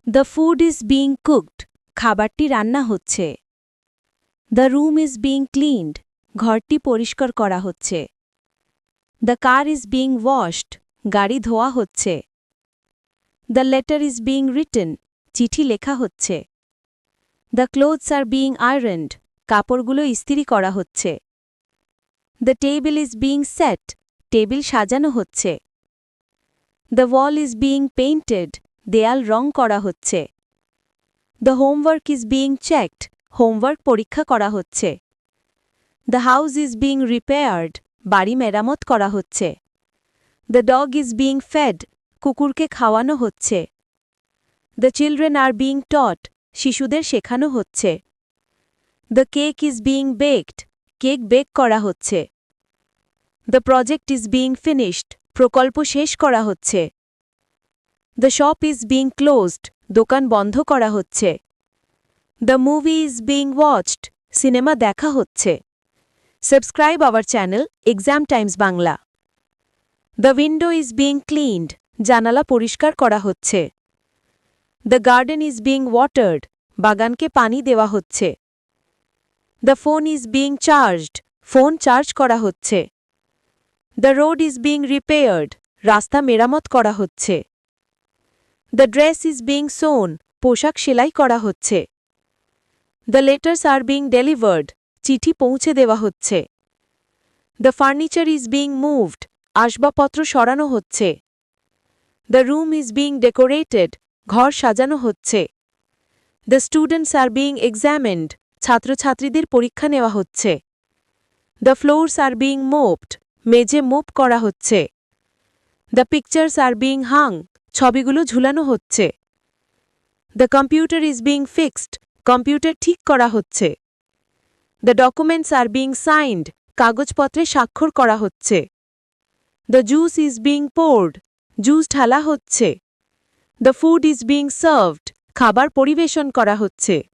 The food is being cooked, খাবারটি রান্না হচ্ছে। The room is being cleaned, ঘরটি পরিষ্কার করা হচ্ছে। The car is being washed, গাড়ি ধোয়া হচ্ছে। The letter is being written, চিঠি লেখা হচ্ছে। দ্য ক্লোথস আর বিং আয়রনড, কাপড়গুলো ইস্ত্রি করা হচ্ছে। The table is being set, table সাজানো হচ্ছে। The wall is being painted, দেয়াল রং করা হচ্ছে। The homework is being checked, homework পরীক্ষা করা হচ্ছে। The house is being repaired, বাড়ি মেরামত করা হচ্ছে। The dog is being fed, কুকুরকে খাওয়ানো হচ্ছে। The children are being taught, শিশুদের শেখানো হচ্ছে। The cake is being baked, cake bake করা হচ্ছে। The project is being finished, প্রকল্প শেষ করা হচ্ছে। The shop is being closed, দোকান বন্ধ করা হচ্ছে। The movie is being watched, সিনেমা দেখা হচ্ছে। Subscribe our channel Exam Times Bangla. The window is being cleaned, জানালা পরিষ্কার করা হচ্ছে। The garden is being watered, বাগানকে পানি দেওয়া হচ্ছে। The phone is being charged, phone charge করা হচ্ছে। The road is being repaired, রাস্তা মেরামত করা হচ্ছে। দ্য ড্রেস ইজ বিং সোন, পোশাক সেলাই করা হচ্ছে। The letters are being delivered, চিঠি পৌঁছে দেওয়া হচ্ছে। The furniture is being moved, আসবাবপত্র সরানো হচ্ছে। The room is being decorated, ঘর সাজানো হচ্ছে। The students are being examined, ছাত্রছাত্রীদের পরীক্ষা নেওয়া হচ্ছে। দ্য ফ্লোরস আর বিং মোপড, মেঝে মোপ করা হচ্ছে। The pictures are being Hang, ছবিগুলো ঝুলানো হচ্ছে। The computer is being fixed, computer ঠিক করা হচ্ছে। The documents are being signed, কাগজপত্রে স্বাক্ষর করা হচ্ছে। The juice is being poured, juice ঢালা হচ্ছে। The food is being served, খাবার পরিবেশন করা হচ্ছে।